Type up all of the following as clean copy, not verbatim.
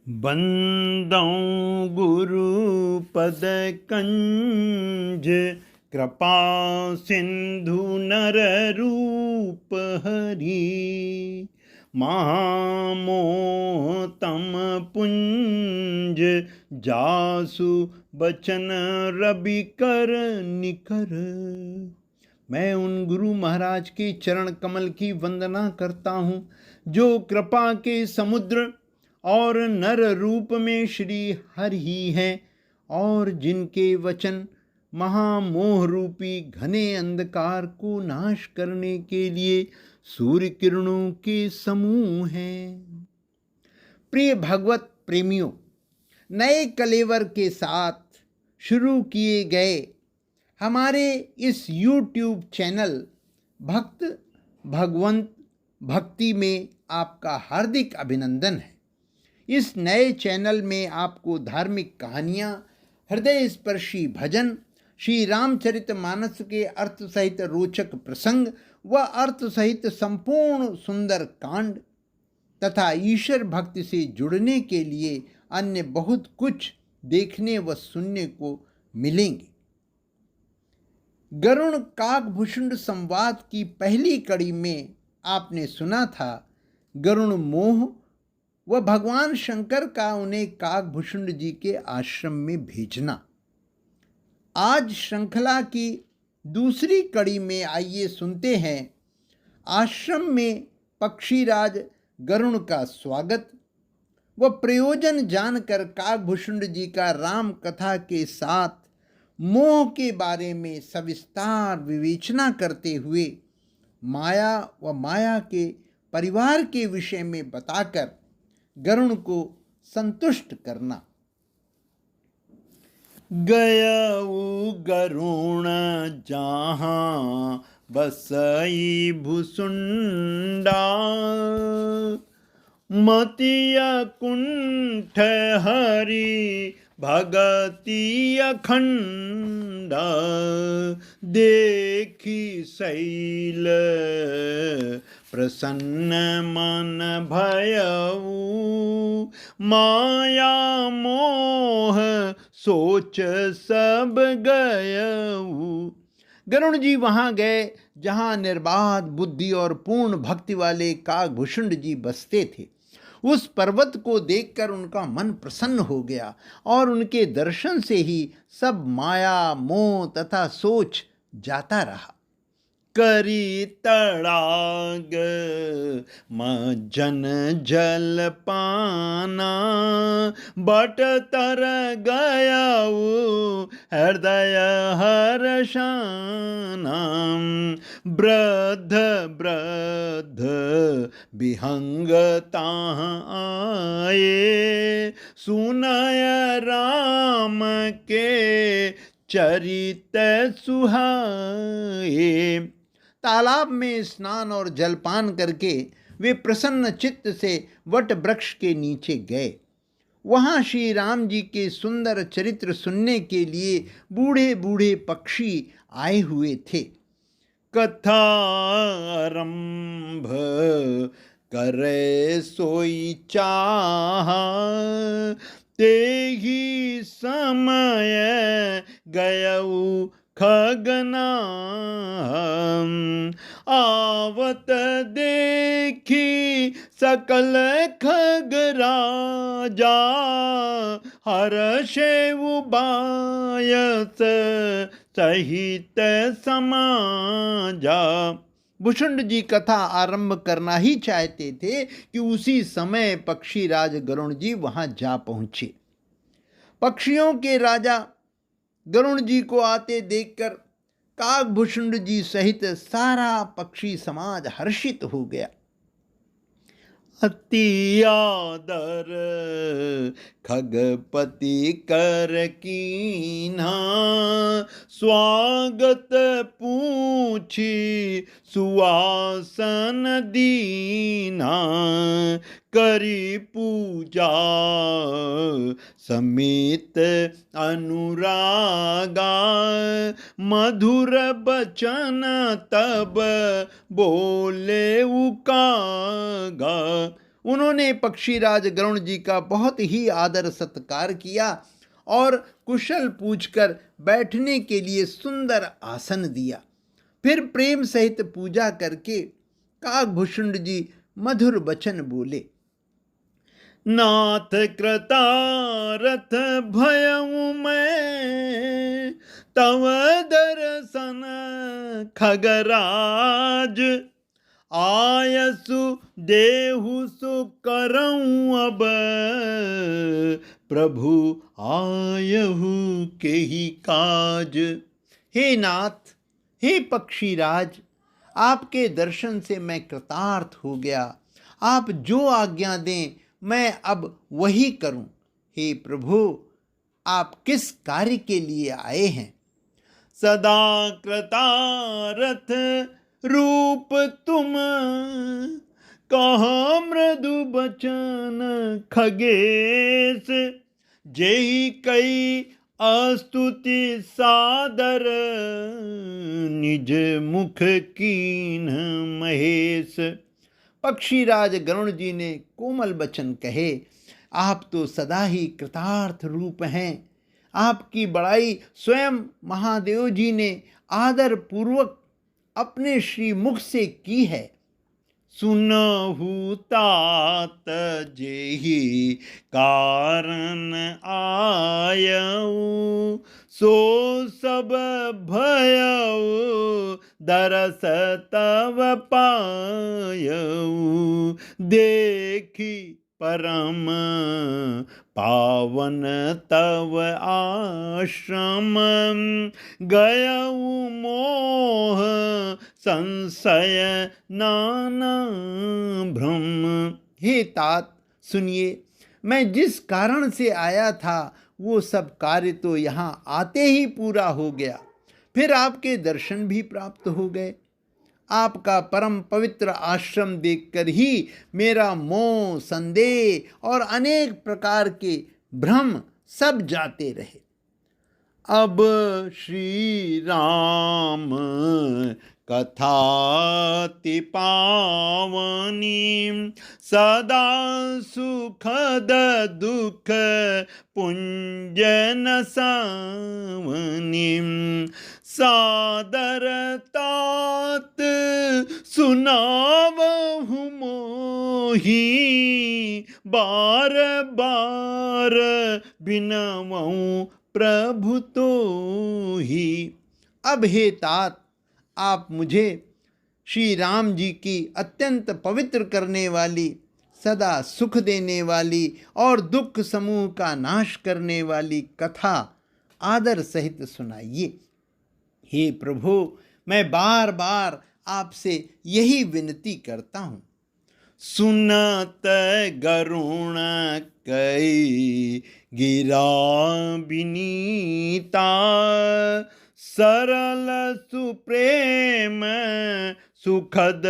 बंदौ गुरु पद कंज कृपा सिंधु नर रूप हरि महामोह तम पुंज जासु बचन रवि कर निकर। मैं उन गुरु महाराज के चरण कमल की वंदना करता हूँ जो कृपा के समुद्र और नर रूप में श्री हरि ही हैं और जिनके वचन महामोह रूपी घने अंधकार को नाश करने के लिए सूर्य किरणों के समूह हैं। प्रिय भगवत प्रेमियों, नए कलेवर के साथ शुरू किए गए हमारे इस YouTube चैनल भक्त भगवंत भक्ति में आपका हार्दिक अभिनंदन है। इस नए चैनल में आपको धार्मिक कहानियाँ, हृदय स्पर्शी भजन, श्री रामचरितमानस के अर्थ सहित रोचक प्रसंग व अर्थ सहित संपूर्ण सुंदर कांड तथा ईश्वर भक्ति से जुड़ने के लिए अन्य बहुत कुछ देखने व सुनने को मिलेंगे। गरुण काकभूषुंड संवाद की पहली कड़ी में आपने सुना था गरुण मोह व भगवान शंकर का उन्हें काकभूषुंड जी के आश्रम में भेजना। आज श्रृंखला की दूसरी कड़ी में आइए सुनते हैं आश्रम में पक्षीराज गरुण का स्वागत व प्रयोजन जानकर काकभूषुंड जी का राम कथा के साथ मोह के बारे में सविस्तार विवेचना करते हुए माया व माया के परिवार के विषय में बताकर गरुण को संतुष्ट करना। गयऊ गरुण जहाँ बसई भुसुंडा मतिया कुंठ हरि भगति अखंडा देखी शैल प्रसन्न मन भयऊ माया मोह सोच सब गयऊ। गरुण जी वहाँ गए जहाँ निर्बाध बुद्धि और पूर्ण भक्ति वाले काकभूषुंड जी बसते थे। उस पर्वत को देखकर उनका मन प्रसन्न हो गया और उनके दर्शन से ही सब माया मोह तथा सोच जाता रहा। करी तड़ाग मजन जल पाना बट तर गयाऊ हृदय हर्षाना वृद्ध वृद्ध विहंगता आए सुनय राम के चरित सुहाए। तालाब में स्नान और जलपान करके वे प्रसन्न चित्त से वट वृक्ष के नीचे गए। वहाँ श्री राम जी के सुंदर चरित्र सुनने के लिए बूढ़े बूढ़े पक्षी आए हुए थे। कथा आरंभ करे सोई चाहा तेहि समय गयऊ खगना आवत देखी सकल खग राजा हर्षे उबायस सहित समाजा। भूषुंड जी कथा आरंभ करना ही चाहते थे कि उसी समय पक्षीराज गरुण जी वहां जा पहुंचे। पक्षियों के राजा गरुण जी को आते देखकर काकभूषुंड जी सहित सारा पक्षी समाज हर्षित हो गया। अति आदर खगपति कर कीन्हा स्वागत पूछी सुआसन दीना करी पूजा समेत अनुरागा मधुर बचन तब बोले उकागा। उन्होंने पक्षीराज गरुण जी का बहुत ही आदर सत्कार किया और कुशल पूछकर बैठने के लिए सुंदर आसन दिया। फिर प्रेम सहित पूजा करके काकभूषुंड जी मधुर वचन बोले। नाथ कृतारथ भयउ मैं, तव दर्शन खगराज, आयसु देहु सु करऊं अब, प्रभु आयहु के ही काज। हे नाथ, हे पक्षीराज, आपके दर्शन से मैं कृतार्थ हो गया। आप जो आज्ञा दें मैं अब वही करूं। हे प्रभु, आप किस कार्य के लिए आए हैं? सदा कृतारथ रूप तुम, कहा मृदु बचन खगेश, जेहि कई अस्तुति सादर, निज मुख कीन महेश। पक्षीराज गरुण जी ने कोमल वचन कहे, आप तो सदा ही कृतार्थ रूप हैं। आपकी बड़ाई स्वयं महादेव जी ने आदर पूर्वक अपने श्री मुख से की है। सुनहु तात जेहि कारण आयऊ, सो सब भयऊ दरस तव पायऊ, देखी परम पावन तव आश्रम, गयऊ मोह संशय नाना भ्रम। हे तात, सुनिए, मैं जिस कारण से आया था वो सब कार्य तो यहाँ आते ही पूरा हो गया। फिर आपके दर्शन भी प्राप्त हो गए। आपका परम पवित्र आश्रम देखकर ही मेरा मोह, संदेह और अनेक प्रकार के भ्रम सब जाते रहे। अब श्री राम कथाति पावनी, सदा सुखद दुख पुंजन सावनी, सादर तात सुनावहु मोही, बार बार बिनवऊं प्रभु तो ही। अब हे तात, आप मुझे श्री राम जी की अत्यंत पवित्र करने वाली, सदा सुख देने वाली और दुख समूह का नाश करने वाली कथा आदर सहित सुनाइए। हे प्रभु, मैं बार बार आपसे यही विनती करता हूँ। सुनत गरुण कई गिरा विनीता, सरल सुप्रेम सुखद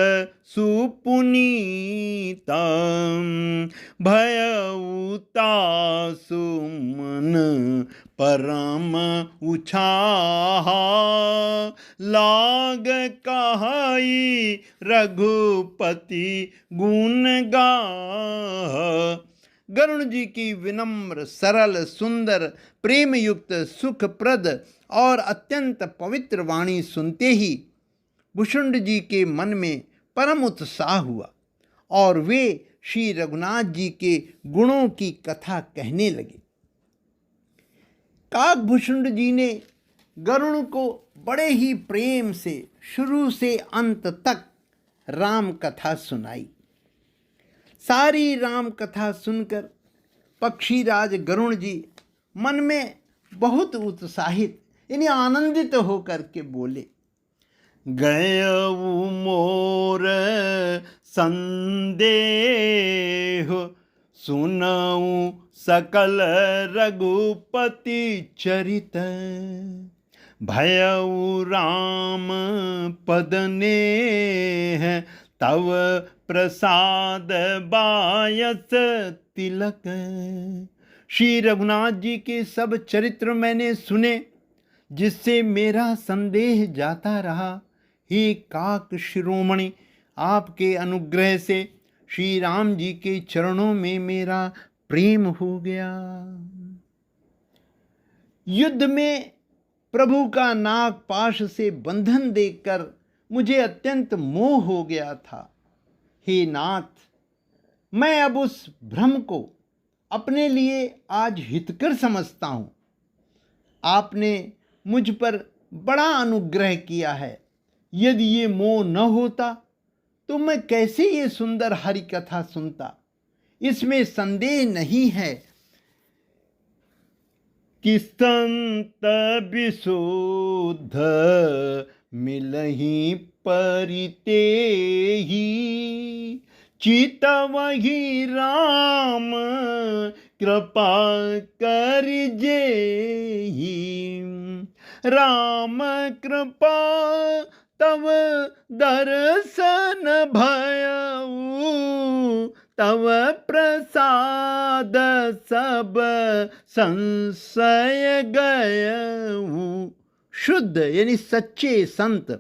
सुपुनीता, भयउता सुमन परम उछाहा, लाग कहाई रघुपति गुण गाहा। गरुण जी की विनम्र, सरल, सुंदर, प्रेम युक्त, सुखप्रद और अत्यंत पवित्र वाणी सुनते ही भूषुंड जी के मन में परम उत्साह हुआ और वे श्री रघुनाथ जी के गुणों की कथा कहने लगे। काकभूषुंड जी ने गरुण को बड़े ही प्रेम से शुरू से अंत तक राम कथा सुनाई। सारी राम कथा सुनकर पक्षीराज गरुण जी मन में बहुत उत्साहित यानी आनंदित होकर के बोले, गयऊ मोर संदेह, सुनऊ सकल रघुपति चरित, भयऊ राम पद नेह, तव प्रसाद बायस तिलक। श्री रघुनाथ जी के सब चरित्र मैंने सुने, जिससे मेरा संदेह जाता रहा। हे काक शिरोमणि, आपके अनुग्रह से श्री राम जी के चरणों में मेरा प्रेम हो गया। युद्ध में प्रभु का नागपाश से बंधन देखकर मुझे अत्यंत मोह हो गया था। हे नाथ, मैं अब उस भ्रम को अपने लिए आज हितकर समझता हूँ। आपने मुझ पर बड़ा अनुग्रह किया है। यदि ये मोह न होता तो मैं कैसे ये सुंदर हरि कथा सुनता। इसमें संदेह नहीं है कि संत विशुद्ध मिलहि परितेहि, चितवहि राम कृपा करिजेहि। राम कृपा तव दर्शन भयऊ, तव प्रसाद सब संशय गयऊ। शुद्ध यानी सच्चे संत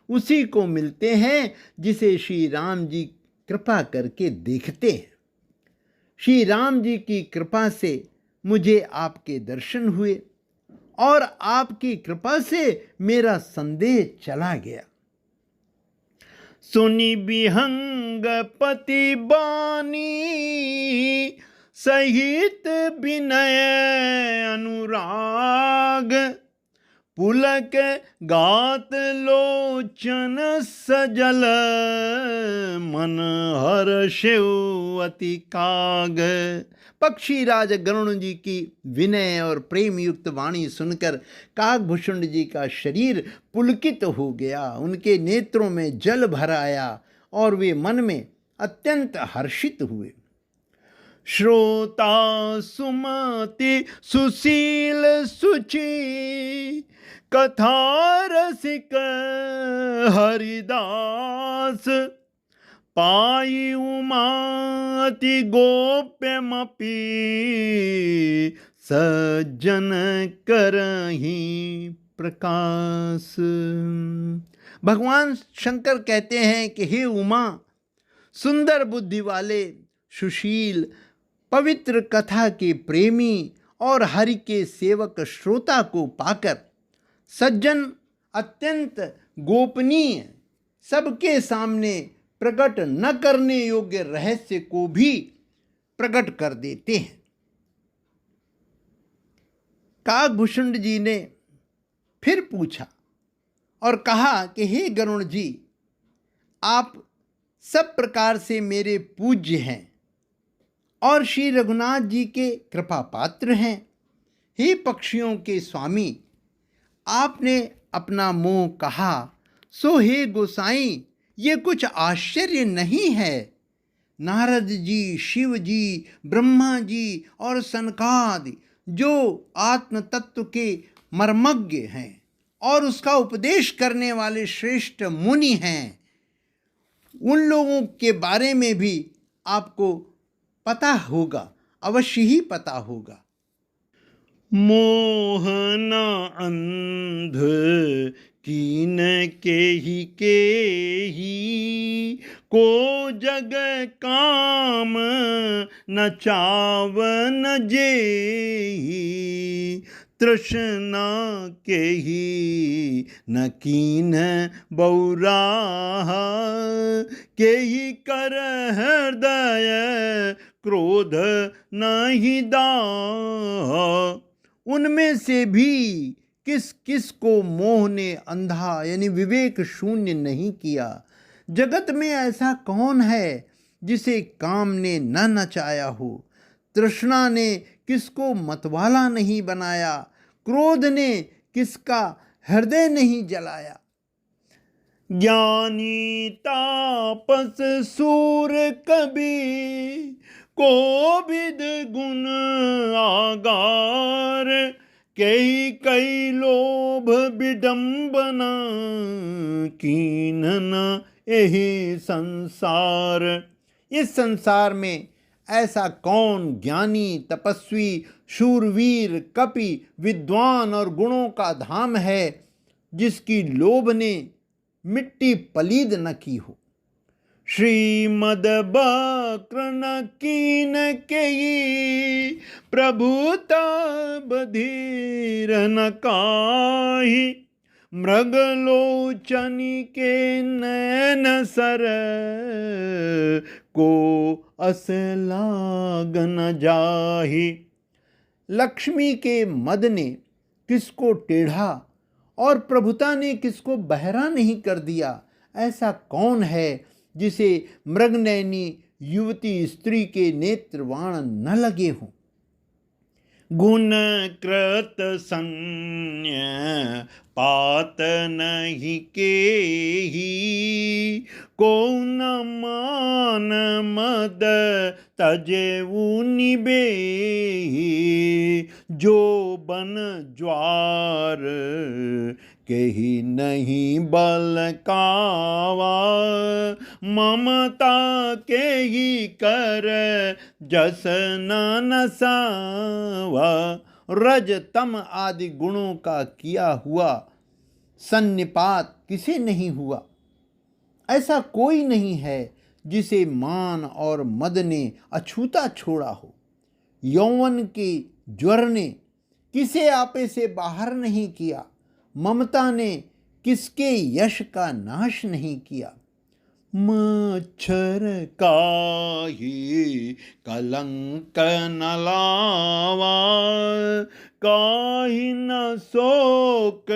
उसी को मिलते हैं जिसे श्री राम जी कृपा करके देखते हैं। श्री राम जी की कृपा से मुझे आपके दर्शन हुए और आपकी कृपा से मेरा संदेह चला गया। सुनि विहंग पति बानी, सहित विनय अनुराग। पुलक गात लोचन सजल, मन हर्षेउ अति काग। पक्षी राज गरुण जी की विनय और प्रेम युक्त वाणी सुनकर काकभूषुंड जी का शरीर पुलकित हो गया। उनके नेत्रों में जल भर आया और वे मन में अत्यंत हर्षित हुए। श्रोता सुमति सुशील सुचि, कथा रसिक हरिदास। पाई उमाति गोप्यमपि, सज्जन करहि प्रकाश। भगवान शंकर कहते हैं कि हे उमा, सुंदर बुद्धि वाले, सुशील, पवित्र कथा के प्रेमी और हरि के सेवक श्रोता को पाकर सज्जन अत्यंत गोपनीय, सबके सामने प्रकट न करने योग्य रहस्य को भी प्रकट कर देते हैं। काकभूषुंड जी ने फिर पूछा और कहा कि हे गरुण जी, आप सब प्रकार से मेरे पूज्य हैं और श्री रघुनाथ जी के कृपा पात्र हैं। हे पक्षियों के स्वामी, आपने अपना मोह कहा, सो हे गोसाई, ये कुछ आश्चर्य नहीं है। नारद जी, शिव जी, ब्रह्मा जी और सनकादि जो आत्म तत्व के मर्मज्ञ हैं और उसका उपदेश करने वाले श्रेष्ठ मुनि हैं, उन लोगों के बारे में भी आपको पता होगा, अवश्य ही पता होगा। मोहना अंध कीन केहि को जग काम न चावन जेहि। तृष्णा केहि न कीन बौराहा, केहि कर हृदय क्रोध नहीं दाह। उनमें से भी किस किस को मोह ने अंधा यानी विवेक शून्य नहीं किया। जगत में ऐसा कौन है जिसे काम ने न नचाया हो। तृष्णा ने किसको मतवाला नहीं बनाया, क्रोध ने किसका हृदय नहीं जलाया। ज्ञानी तापस सूर कवि, कोविद गुण आगार। कई लोभ विडंबना, कीन्हन एहि संसार। इस संसार में ऐसा कौन ज्ञानी, तपस्वी, शूरवीर, कपि, विद्वान और गुणों का धाम है जिसकी लोभ ने मिट्टी पलीद न की हो। श्रीमद बक्रन कीन केई प्रभुता बधीर न काही मृगलोचनी के नैन सर को अस लाग न जाहि। लक्ष्मी के मद ने किसको टेढ़ा और प्रभुता ने किसको बहरा नहीं कर दिया। ऐसा कौन है जिसे मृगनयनी युवती स्त्री के नेत्रवाण न लगे हों। गुण कृत सन्य पात नहीं केही को न मान मद तजेऊ निबेही। जो बन ज्वार केही नहीं बल कावा ममता के ही कर जस न नसावा। रज तम आदि गुणों का किया हुआ सन्निपात किसे नहीं हुआ। ऐसा कोई नहीं है जिसे मान और मद ने अछूता छोड़ा हो। यौवन के ज्वर ने किसे आपे से बाहर नहीं किया। ममता ने किसके यश का नाश नहीं किया। मच्छर काहि कलंक न लावा काहि न शोक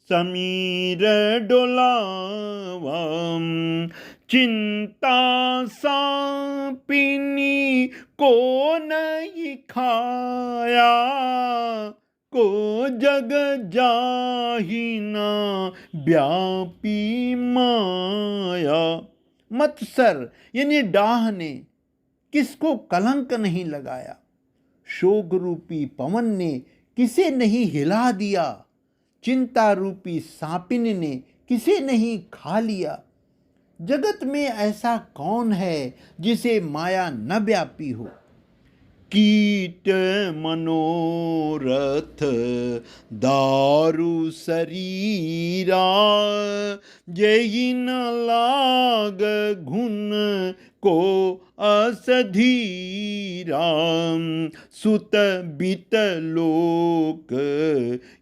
समीर डोलावा। चिंता सापिनी को नहीं खाया को जग जाहि ना व्यापी माया। मत्सर यानी डाह ने किसको कलंक नहीं लगाया। शोक रूपी पवन ने किसे नहीं हिला दिया। चिंता रूपी सांपिन ने किसे नहीं खा लिया। जगत में ऐसा कौन है जिसे माया न व्यापी हो। कीट मनोरथ दारु शरीरा जेहि न लाग घुन को असधीरा। सुत बित लोक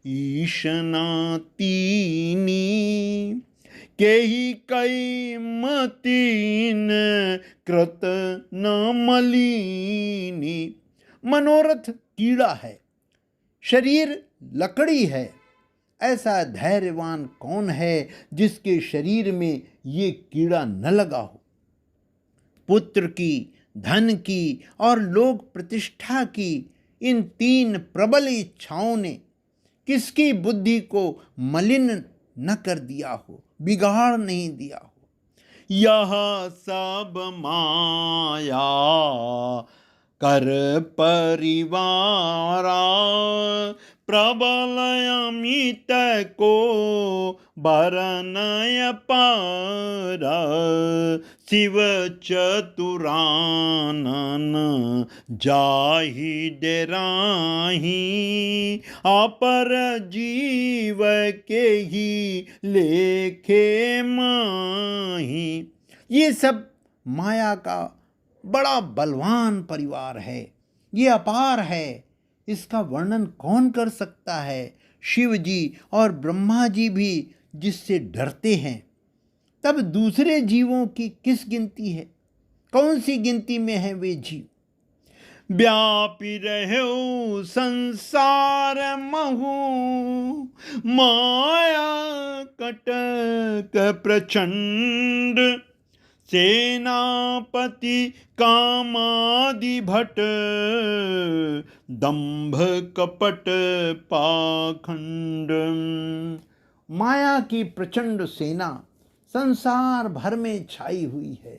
ईशना तीनी केहि कई मतीन कृत न मलिनी। मनोरथ कीड़ा है, शरीर लकड़ी है। ऐसा धैर्यवान कौन है जिसके शरीर में ये कीड़ा न लगा हो। पुत्र की, धन की और लोक प्रतिष्ठा की इन तीन प्रबल इच्छाओं ने किसकी बुद्धि को मलिन न कर दिया हो, बिगाड़ नहीं दिया हो। यह सब माया कर परिवारा प्रबल अमित को बरनय पारा। शिव चतुरानन जाहि डेराही अपर जीव के ही लेखे माही। ये सब माया का बड़ा बलवान परिवार है, ये अपार है। इसका वर्णन कौन कर सकता है। शिव जी और ब्रह्मा जी भी जिससे डरते हैं, तब दूसरे जीवों की किस गिनती है। कौन सी गिनती में है वे जीव। व्यापी रहो संसार महु माया कटक प्रचंड। सेनापति कामादि भट दंभ कपट पाखंड। माया की प्रचंड सेना संसार भर में छाई हुई है।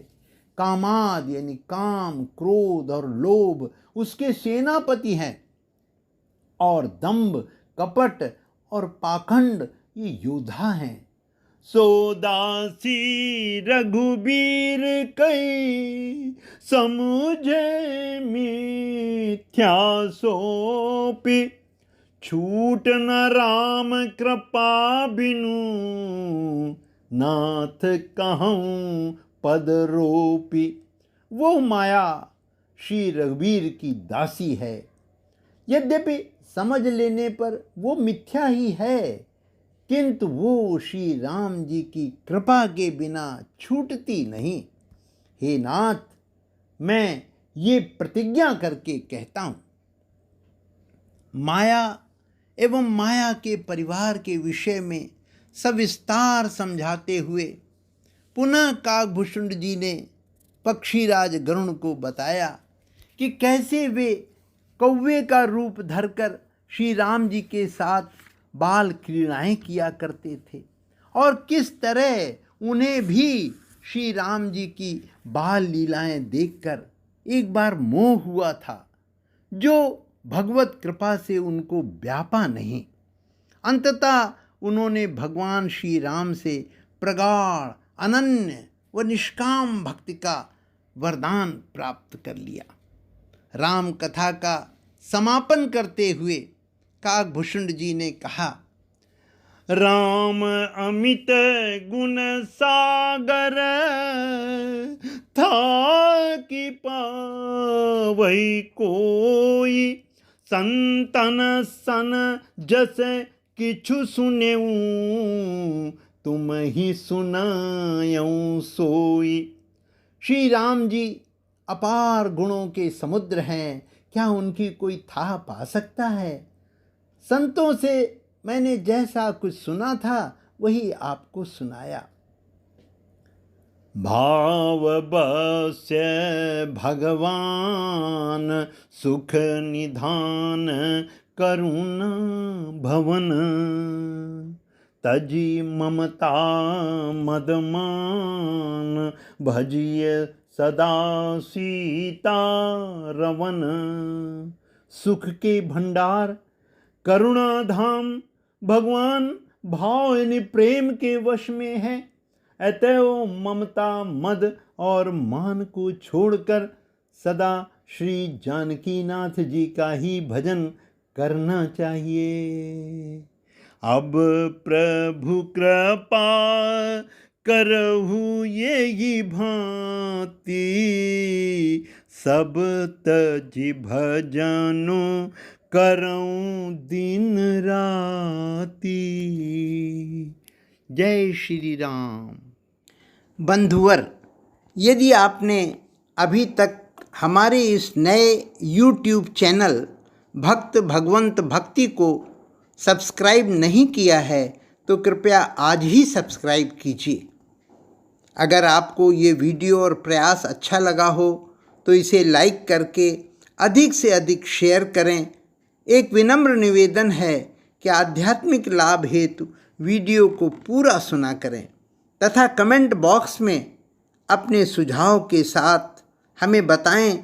कामाद यानी काम, क्रोध और लोभ उसके सेनापति हैं और दंभ, कपट और पाखंड ये योद्धा हैं। सो दासी रघुबीर कई समुझे मिथ्या सोपी। छूट न राम कृपा बिनु नाथ कहूँ पदरोपी। वो माया श्री रघुवीर की दासी है। यद्यपि समझ लेने पर वो मिथ्या ही है, किंतु वो श्री राम जी की कृपा के बिना छूटती नहीं। हे नाथ, मैं ये प्रतिज्ञा करके कहता हूँ, माया एवं माया के परिवार के विषय में सविस्तार समझाते हुए पुनः काकभूषुंड जी ने पक्षीराज गरुण को बताया कि कैसे वे कौवे का रूप धरकर श्री राम जी के साथ बाल क्रीड़ाएँ किया करते थे और किस तरह उन्हें भी श्री राम जी की बाल लीलाएं देखकर एक बार मोह हुआ था, जो भगवत कृपा से उनको व्यापा नहीं। अंततः उन्होंने भगवान श्री राम से प्रगाढ़, अनन्य व निष्काम भक्ति का वरदान प्राप्त कर लिया। राम कथा का समापन करते हुए काकभूषुंड जी ने कहा, राम अमित गुण सागर था कि पावई कोई, संतन सन जस किछु सुनेऊ, तुम ही सुनायऊ सोई। श्री राम जी अपार गुणों के समुद्र हैं, क्या उनकी कोई था पा सकता है? संतों से मैंने जैसा कुछ सुना था वही आपको सुनाया। भाव बस्य भगवान सुख निधान करुणा भवन, तजी ममता मदमान भजिय सदा सीता रवन। सुख के भंडार, करुणा धाम भगवान भाव यानी प्रेम के वश में है। अतः वो ममता, मद और मान को छोड़कर सदा श्री जानकीनाथ जी का ही भजन करना चाहिए। अब प्रभु कृपा करहु यही भांति, सब तजि भजनु करऊं दिन राती। जय श्री राम। बंधुवर, यदि आपने अभी तक हमारे इस नए YouTube चैनल भक्त भगवंत भक्ति को सब्सक्राइब नहीं किया है तो कृपया आज ही सब्सक्राइब कीजिए। अगर आपको ये वीडियो और प्रयास अच्छा लगा हो तो इसे लाइक करके अधिक से अधिक शेयर करें। एक विनम्र निवेदन है कि आध्यात्मिक लाभ हेतु वीडियो को पूरा सुना करें तथा कमेंट बॉक्स में अपने सुझाव के साथ हमें बताएं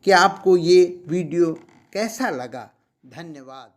कि आपको ये वीडियो कैसा लगा। धन्यवाद।